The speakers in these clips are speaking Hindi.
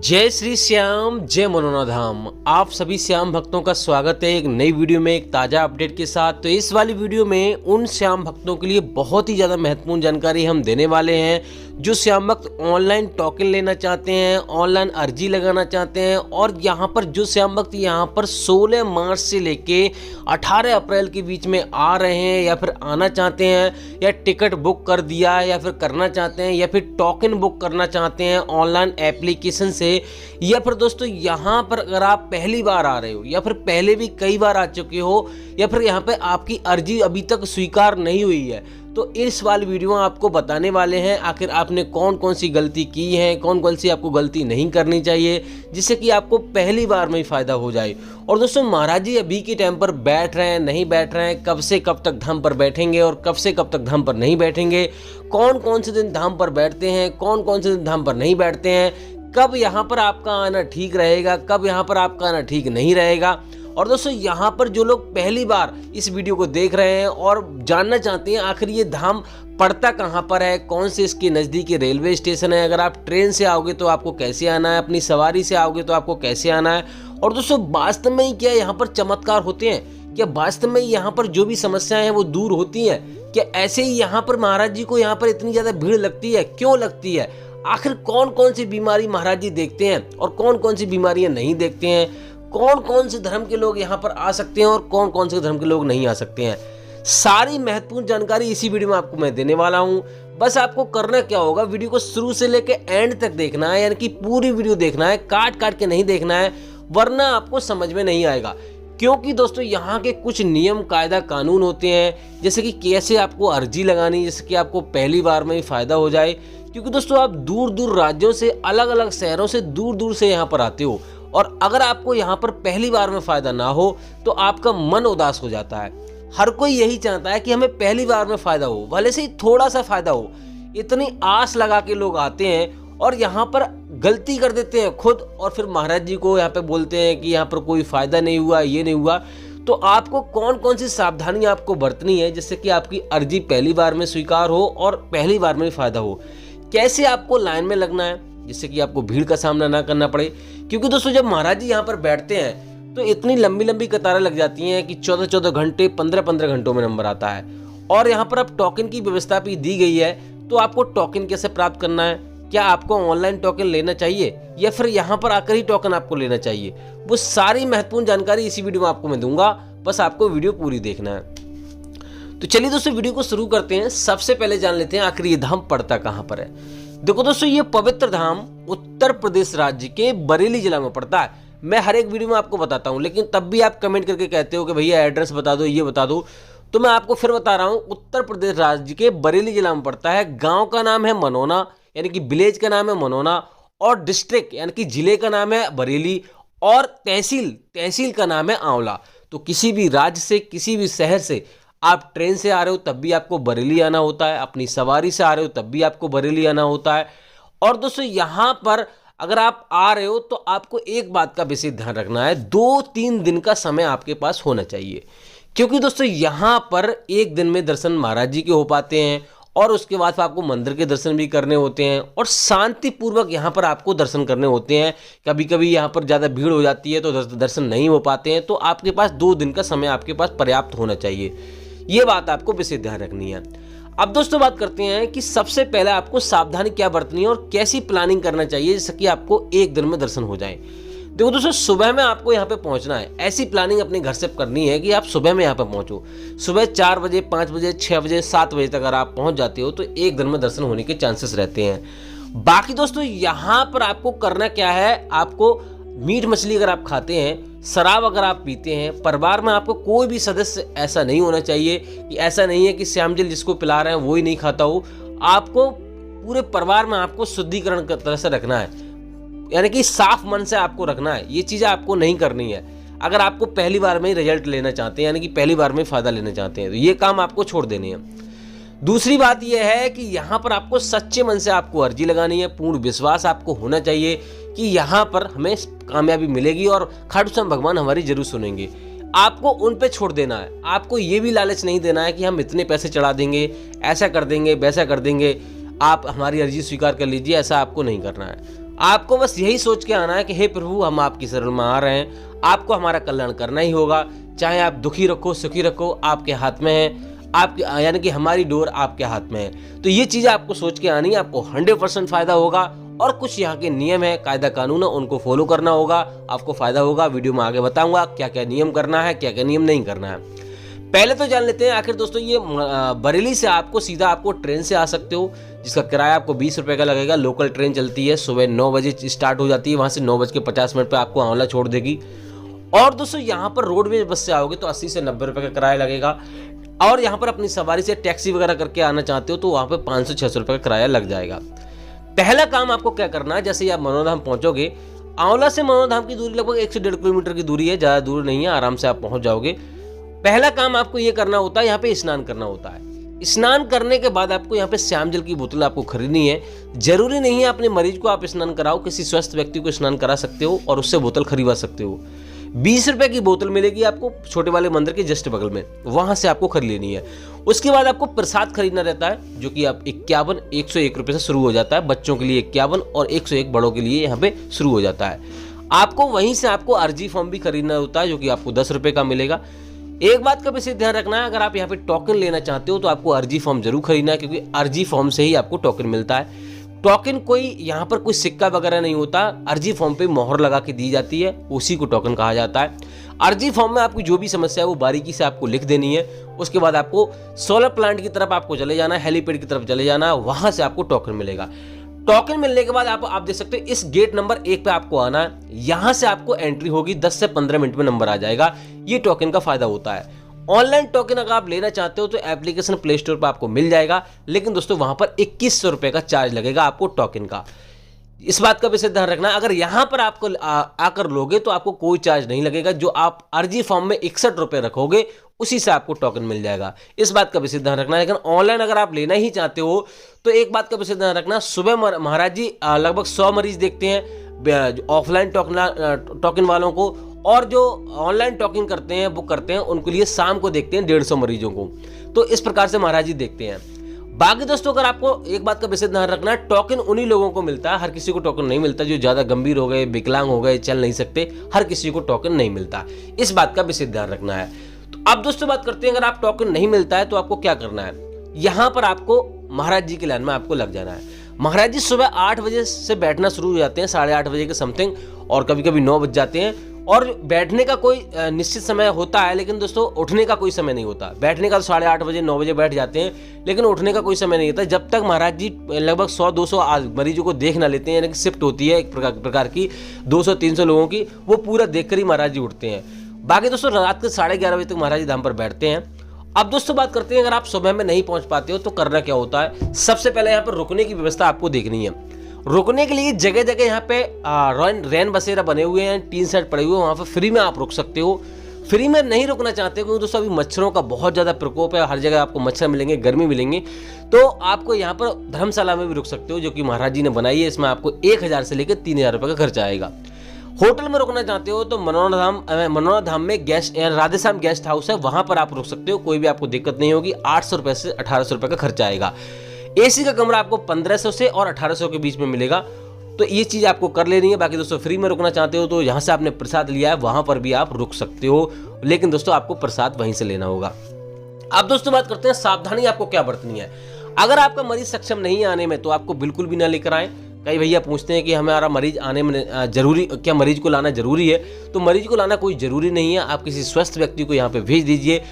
जय श्री श्याम, जय मनोना धाम। आप सभी श्याम भक्तों का स्वागत है एक नई वीडियो में, एक ताज़ा अपडेट के साथ। तो इस वाली वीडियो में उन श्याम भक्तों के लिए बहुत ही ज़्यादा महत्वपूर्ण जानकारी हम देने वाले हैं जो श्याम भक्त ऑनलाइन टोकन लेना चाहते हैं, ऑनलाइन अर्जी लगाना चाहते हैं। और यहाँ पर जो श्याम भक्त यहाँ पर 16 मार्च से लेके 18 अप्रैल के बीच में आ रहे हैं या फिर आना चाहते हैं, या टिकट बुक कर दिया है या फिर करना चाहते हैं, या फिर टोकन बुक करना चाहते हैं ऑनलाइन एप्लीकेशन से, या फिर दोस्तों यहाँ पर अगर आप पहली बार आ रहे हो या फिर पहले भी कई बार आ चुके हो, या फिर यहाँ पे आपकी अर्जी अभी तक स्वीकार नहीं हुई है, तो इस वाली वीडियो में आपको बताने वाले हैं आखिर आपने कौन कौन सी गलती की है, कौन कौन सी आपको गलती नहीं करनी चाहिए, जिससे कि आपको पहली बार में ही फायदा हो जाए। और दोस्तों महाराज जी अभी के टाइम पर बैठ रहे हैं, नहीं बैठ रहे हैं, कब से कब तक धाम पर बैठेंगे और कब से कब तक धाम पर नहीं बैठेंगे, कौन कौन से दिन धाम पर बैठते हैं, कौन कौन से दिन धाम पर नहीं बैठते हैं, कब यहाँ पर आपका आना ठीक रहेगा, कब यहाँ पर आपका आना ठीक नहीं रहेगा। और दोस्तों यहाँ पर जो लोग पहली बार इस वीडियो को देख रहे हैं और जानना चाहते हैं आखिर ये धाम पड़ता कहाँ पर है, कौन से इसके नज़दीकी रेलवे स्टेशन है, अगर आप ट्रेन से आओगे तो आपको कैसे आना है, अपनी सवारी से आओगे तो आपको कैसे आना है, और दोस्तों वास्तव में ही क्या यहाँ पर चमत्कार होते हैं, क्या वास्तव में यहाँ पर जो भी समस्याएं हैं वो दूर होती हैं, क्या ऐसे ही यहाँ पर महाराज जी को यहाँ पर इतनी ज़्यादा भीड़ लगती है, क्यों लगती है, आखिर कौन कौन सी बीमारी महाराज जी देखते हैं और कौन कौन सी बीमारियां नहीं देखते हैं, कौन कौन से धर्म के लोग यहाँ पर आ सकते हैं और कौन कौन से धर्म के लोग नहीं आ सकते हैं। सारी महत्वपूर्ण जानकारी इसी वीडियो में आपको मैं देने वाला हूँ। बस आपको करना क्या होगा, वीडियो को शुरू से लेकर एंड तक देखना है, यानी कि पूरी वीडियो देखना है, काट काट के नहीं देखना है, वरना आपको समझ में नहीं आएगा। क्योंकि दोस्तों यहाँ के कुछ नियम कायदा कानून होते हैं, जैसे कि कैसे आपको अर्जी लगानी, जैसे कि आपको पहली बार में ही फायदा हो जाए। क्योंकि दोस्तों आप दूर दूर राज्यों से, अलग अलग शहरों से, दूर दूर से यहाँ पर आते हो, और अगर आपको यहाँ पर पहली बार में फ़ायदा ना हो तो आपका मन उदास हो जाता है। हर कोई यही चाहता है कि हमें पहली बार में फ़ायदा हो, भले से ही थोड़ा सा फ़ायदा हो। इतनी आस लगा के लोग आते हैं और यहाँ पर गलती कर देते हैं खुद, और फिर महाराज जी को यहाँ पे बोलते हैं कि यहाँ पर कोई फ़ायदा नहीं हुआ, ये नहीं हुआ। तो आपको कौन कौन सी सावधानी आपको बरतनी है जिससे कि आपकी अर्जी पहली बार में स्वीकार हो और पहली बार में फ़ायदा हो, कैसे आपको लाइन में लगना है जिससे कि आपको भीड़ का सामना ना करना पड़े। क्योंकि दोस्तों जब महाराज जी यहाँ पर बैठते हैं तो इतनी लंबी लंबी कतारें लग जाती हैं कि 14-14 घंटे, 15-15 घंटों में नंबर आता है। और यहाँ पर अब टोकन की व्यवस्था भी दी गई है, तो आपको टोकन कैसे प्राप्त करना है, क्या आपको ऑनलाइन टोकन लेना चाहिए या फिर यहाँ पर आकर ही टोकन आपको लेना चाहिए, वो सारी महत्वपूर्ण जानकारी इसी वीडियो में आपको मैं दूंगा। बस आपको वीडियो पूरी देखना है। तो चलिए दोस्तों वीडियो को शुरू करते हैं। सबसे पहले जान लेते हैं आखिर ये धाम पड़ता कहाँ पर है। देखो दोस्तों ये पवित्र धाम उत्तर प्रदेश राज्य के बरेली जिला में पड़ता है। मैं हर एक वीडियो में आपको बताता हूँ, लेकिन तब भी आप कमेंट करके कहते हो कि भैया एड्रेस बता दो, ये बता दो, तो मैं आपको फिर बता रहा हूँ। उत्तर प्रदेश राज्य के बरेली जिला में पड़ता है। गाँव का नाम है मनोना, यानी कि विलेज का नाम है मनोना, और डिस्ट्रिक्ट यानी कि जिले का नाम है बरेली, और तहसील का नाम है आंवला। तो किसी भी राज्य से, किसी भी शहर से आप ट्रेन से आ रहे हो तब भी आपको बरेली आना होता है, अपनी सवारी से आ रहे हो तब भी आपको बरेली आना होता है। और दोस्तों यहाँ पर अगर आप आ रहे हो तो आपको एक बात का विशेष ध्यान रखना है, 2-3 दिन का समय आपके पास होना चाहिए। क्योंकि दोस्तों यहाँ पर एक दिन में दर्शन महाराज जी के हो पाते हैं, और उसके बाद आपको मंदिर के दर्शन भी करने होते हैं, और शांतिपूर्वक यहाँ पर आपको दर्शन करने होते हैं। कभी कभी यहाँ पर ज़्यादा भीड़ हो जाती है तो दर्शन नहीं हो पाते हैं, तो आपके पास 2 दिन का समय आपके पास पर्याप्त होना चाहिए। ये बात आपको विशेष ध्यान रखनी है। अब दोस्तों बात करते हैं कि सबसे पहले आपको सावधानी क्या बरतनी है और कैसी प्लानिंग करना चाहिए जिससे कि आपको एक दिन में दर्शन हो जाए। देखो दोस्तों सुबह में आपको यहाँ पे पहुँचना है। ऐसी प्लानिंग अपने घर से करनी है कि आप सुबह में यहाँ पे पहुँचो। सुबह 4 बजे, 5 बजे, 6 बजे, 7 बजे तक अगर आप पहुँच जाते हो तो एक दिन में दर्शन होने के चांसेस रहते हैं। बाकी दोस्तों यहाँ पर आपको करना क्या है, आपको मीट मछली अगर आप खाते हैं, शराब अगर आप पीते हैं, परिवार में आपको कोई भी सदस्य ऐसा नहीं होना चाहिए कि ऐसा नहीं है कि श्याम जी जिसको पिला रहे हैं वो ही नहीं खाता हो। आपको पूरे परिवार में आपको शुद्धिकरण की तरह से रखना है, यानी कि साफ मन से आपको रखना है। ये चीज़ें आपको नहीं करनी है। अगर आपको पहली बार में ही रिजल्ट लेना चाहते हैं, यानी कि पहली बार में फ़ायदा लेना चाहते हैं, तो ये काम आपको छोड़ देने हैं। दूसरी बात यह है कि यहाँ पर आपको सच्चे मन से आपको अर्जी लगानी है। पूर्ण विश्वास आपको होना चाहिए कि यहाँ पर हमें कामयाबी मिलेगी और खाटू श्याम भगवान हमारी जरूर सुनेंगे। आपको उन पे छोड़ देना है। आपको ये भी लालच नहीं देना है कि हम इतने पैसे चढ़ा देंगे, ऐसा कर देंगे, वैसा कर देंगे, आप हमारी अर्जी स्वीकार कर लीजिए, ऐसा आपको नहीं करना है। आपको बस यही सोच के आना है कि हे प्रभु, हम आपकी शरण में आ रहे हैं, आपको हमारा कल्याण करना ही होगा। चाहे आप दुखी रखो सुखी रखो, आपके हाथ में है, आपके यानी कि हमारी डोर आपके हाथ में है। तो ये चीज़ें आपको सोच के आनी है, आपको 100% फायदा होगा। और कुछ यहाँ के नियम है, कायदा कानून है, उनको फॉलो करना होगा, आपको फायदा होगा। वीडियो में आगे बताऊंगा क्या क्या नियम करना है, क्या क्या नियम नहीं करना है। पहले तो जान लेते हैं आखिर दोस्तों, ये बरेली से आपको सीधा आपको ट्रेन से आ सकते हो, जिसका किराया आपको 20 रुपये का लगेगा। लोकल ट्रेन चलती है, सुबह 9 बजे स्टार्ट हो जाती है, वहाँ से 9:50 पर आपको आंवला छोड़ देगी। और दोस्तों यहाँ पर रोडवेज बस से आओगे तो 80 से 90 रुपये का किराया लगेगा। और यहाँ पर अपनी सवारी से टैक्सी वगैरह करके आना चाहते हो तो वहाँ पे 500-600 रुपये का किराया लग जाएगा। पहला काम आपको क्या करना है, जैसे ही आप मनोधाम पहुँचोगे, आंवला से मनोधाम की दूरी लगभग 1 से 1.5 किलोमीटर की दूरी है, ज़्यादा दूर नहीं है, आराम से आप पहुँच जाओगे। पहला काम आपको ये करना होता है, यहाँ पे स्नान करना होता है। स्नान करने के बाद आपको यहाँ पे श्याम जल की बोतल आपको खरीदनी है। जरूरी नहीं है अपने मरीज को आप स्नान कराओ, किसी स्वस्थ व्यक्ति को स्नान करा सकते हो और उससे बोतल खरीदवा सकते हो। 20 रुपए की बोतल मिलेगी आपको छोटे वाले मंदिर के जस्ट बगल में, वहां से आपको खरीद लेनी है। उसके बाद आपको प्रसाद खरीदना रहता है, जो कि आप 101 रुपए से शुरू हो जाता है। बच्चों के लिए 51 और 101 बड़ों के लिए यहाँ पे शुरू हो जाता है। आपको वहीं से आपको अर्जी फॉर्म भी खरीदना होता है, जो कि आपको 10 रुपए का मिलेगा। एक बात का विशेष ध्यान रखना है, अगर आप यहाँ पे टोकन लेना चाहते हो तो आपको अर्जी फॉर्म जरूर खरीदना है, क्योंकि अर्जी फॉर्म से ही आपको टोकन मिलता है। टोकन कोई यहाँ पर कोई सिक्का वगैरह नहीं होता, अर्जी फॉर्म पे मोहर लगा के दी जाती है, उसी को टोकन कहा जाता है। अर्जी फॉर्म में आपकी जो भी समस्या है वो बारीकी से आपको लिख देनी है। उसके बाद आपको सोलर प्लांट की तरफ आपको चले जाना है, हेलीपैड की तरफ चले जाना है, वहां से आपको टोकन मिलेगा। टोकन मिलने के बाद आप देख सकते हो इस गेट नंबर 1 पे आपको आना है। यहां से आपको एंट्री होगी, 10 से 15 मिनट में नंबर आ जाएगा। ये टोकन का फायदा होता है। ऑनलाइन टोकन अगर आप लेना चाहते हो तो एप्लीकेशन प्ले स्टोर पर आपको मिल जाएगा, लेकिन दोस्तों वहां पर 2100 रुपए का चार्ज लगेगा आपको टोकन का। इस बात का विशेष ध्यान रखना, अगर यहां पर आपको आकर लोगे तो आपको कोई चार्ज नहीं लगेगा। जो आप अर्जी फॉर्म में 61 रुपए रखोगे उसी से आपको टोकन मिल जाएगा। इस बात का विशेष ध्यान रखना। लेकिन ऑनलाइन अगर आप लेना ही चाहते हो तो एक बात का विशेष ध्यान रखना, सुबह महाराज जी लगभग 100 मरीज देखते हैं ऑफलाइन टोकन वालों को, और जो ऑनलाइन टोकन करते हैं बुक करते हैं उनके लिए शाम को देखते हैं 150 मरीजों को। तो इस प्रकार से महाराज जी देखते हैं। बाकी दोस्तों अगर आपको एक बात का विशेष ध्यान रखना है, टोकन उन्हीं लोगों को मिलता है, हर किसी को टोकन नहीं मिलता। जो ज्यादा गंभीर हो गए, विकलांग हो गए, चल नहीं सकते, हर किसी को टोकन नहीं मिलता। इस बात का विशेष ध्यान रखना है। तो अब दोस्तों बात करते हैं, अगर आप टोकन नहीं मिलता है तो आपको क्या करना है। यहाँ पर आपको महाराज जी की लाइन में आपको लग जाना है। महाराज जी सुबह 8 बजे से बैठना शुरू हो जाते हैं, 8:30 बजे के समथिंग, और कभी कभी 9 बज जाते हैं। और बैठने का कोई निश्चित समय होता है, लेकिन दोस्तों उठने का कोई समय नहीं होता। बैठने का तो 8:30 बजे 9 बजे बैठ जाते हैं, लेकिन उठने का कोई समय नहीं होता जब तक महाराज जी लगभग 100-200 मरीजों को देख ना लेते हैं। यानी कि शिफ्ट होती है एक प्रकार की 200-300 लोगों की, वो पूरा देखकर ही महाराज जी उठते हैं। बाकी दोस्तों रात के 11:30 बजे तक महाराज जी धाम पर बैठते हैं। अब दोस्तों बात करते हैं, अगर आप सुबह में नहीं पहुंच पाते हो तो करना क्या होता है। सबसे पहले यहाँ पर रुकने की व्यवस्था आपको देखनी है। रुकने के लिए जगह जगह यहाँ पे रैन बसेरा बने हुए हैं, टीन सेट पड़े हुए हैं, वहाँ पे फ्री में आप रुक सकते हो। फ्री में नहीं रुकना चाहते क्योंकि दोस्तों अभी मच्छरों का बहुत ज़्यादा प्रकोप है, हर जगह आपको मच्छर मिलेंगे, गर्मी मिलेंगे, तो आपको यहाँ पर धर्मशाला में भी रुक सकते हो, जो कि महाराज जी ने बनाई है। इसमें आपको 1000 से लेकर 3000 रुपये का खर्चा आएगा। होटल में रुकना चाहते हो तो मनोरा धाम में राधेश्याम गेस्ट हाउस है, वहाँ पर आप रुक सकते हो, कोई भी आपको दिक्कत नहीं होगी। 800 रुपये से 1800 रुपये का खर्चा आएगा। एसी का कमरा आपको 1500 से और 1800 के बीच में मिलेगा, तो ये चीज़ आपको कर लेनी है। बाकी दोस्तों फ्री में रुकना चाहते हो तो यहाँ से आपने प्रसाद लिया है वहाँ पर भी आप रुक सकते हो, लेकिन दोस्तों आपको प्रसाद वहीं से लेना होगा। अब दोस्तों बात करते हैं सावधानी आपको क्या बरतनी है। अगर आपका मरीज सक्षम नहीं आने में तो आपको बिल्कुल भी ना लेकर आए। कई भैया पूछते हैं कि हमारा मरीज आने में जरूरी, क्या मरीज को लाना जरूरी है? तो मरीज को लाना कोई जरूरी नहीं है। आप किसी स्वस्थ व्यक्ति को यहाँ पे भेज दीजिए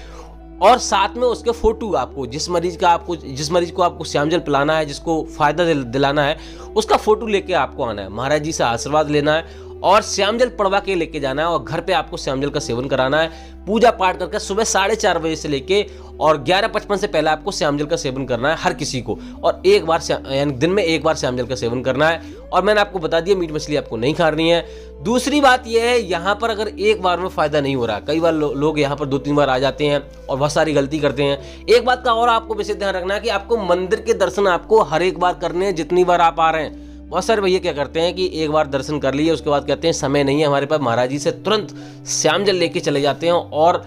और साथ में उसके फोटो, आपको जिस मरीज को आपको श्याम जल पिलाना है, जिसको फायदा दिलाना है, उसका फोटो लेके आपको आना है। महाराज जी से आशीर्वाद लेना है और श्याम जल पड़वा के लेके जाना है और घर पे आपको श्याम जल का सेवन कराना है। पूजा पाठ करके सुबह 4:30 बजे से लेके और 11:55 से पहले आपको श्याम जल का सेवन करना है हर किसी को, और एक बार यानी दिन में एक बार श्याम जल का सेवन करना है। और मैंने आपको बता दिया मीट मछली आपको नहीं खानी है। दूसरी बात यह है, यहाँ पर अगर एक बार में फायदा नहीं हो रहा, कई बार लोग यहाँ पर 2-3 बार आ जाते हैं और बहुत सारी गलती करते हैं। एक बात का और आपको विशेष ध्यान रखना है कि आपको मंदिर के दर्शन आपको हर एक बार करने हैं जितनी बार आप आ रहे हैं। बहुत सारे भैया क्या करते हैं कि एक बार दर्शन कर लिए, उसके बाद कहते हैं समय नहीं है हमारे पास, महाराज जी से तुरंत श्याम जल लेके चले जाते हैं और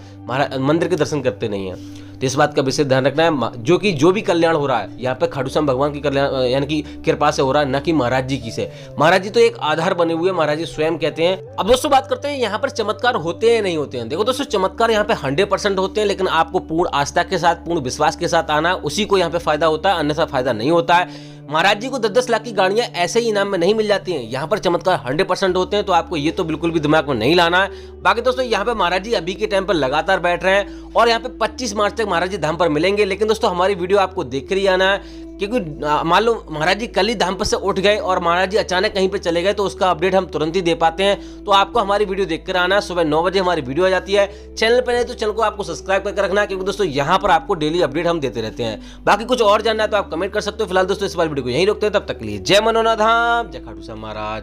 मंदिर के दर्शन करते नहीं हैं। तो इस बात का विशेष ध्यान रखना है, जो भी कल्याण हो रहा है यहाँ पे खाटू श्याम भगवान की कल्याण यानी कि कृपा से हो रहा है, न कि महाराज जी की से। महाराज जी तो एक आधार बने हुए, महाराज जी स्वयं कहते हैं। अब दोस्तों बात करते हैं यहाँ पर चमत्कार होते हैं नहीं होते हैं। देखो दोस्तों, चमत्कार यहाँ पे 100% होते हैं, लेकिन आपको पूर्ण आस्था के साथ, पूर्ण विश्वास के साथ आना, उसी को यहाँ पे फायदा होता है, अन्यथा फायदा नहीं होता है। महाराज जी को 10-10 लाख की गाड़ियां ऐसे ही इनाम में नहीं मिल जाती हैं, यहाँ पर चमत्कार 100% होते हैं, तो आपको ये तो बिल्कुल भी दिमाग में नहीं लाना है। बाकी दोस्तों यहाँ पे महाराज जी अभी के टाइम पर लगातार बैठ रहे हैं और यहाँ पे 25 मार्च तक महाराज जी धाम पर मिलेंगे। लेकिन दोस्तों हमारी वीडियो आपको देख कर ही आना है, क्योंकि मान लो महाराज जी कल ही धाम पर से उठ गए और महाराज जी अचानक कहीं पे चले गए, तो उसका अपडेट हम तुरंत ही दे पाते हैं। तो आपको हमारी वीडियो देखकर आना है। सुबह 9 बजे हमारी वीडियो आ जाती है। चैनल पर नहीं तो चैनल को आपको सब्सक्राइब करके रखना है, क्योंकि दोस्तों यहाँ पर आपको डेली अपडेट हम देते रहते हैं। बाकी कुछ और जानना है तो आप कमेंट कर सकते हो। फिलहाल दोस्तों इस बार वीडियो को यहीं रोकते हैं, तब तक के लिए जय मनोनाथ धाम, जय खाटू श्याम महाराज।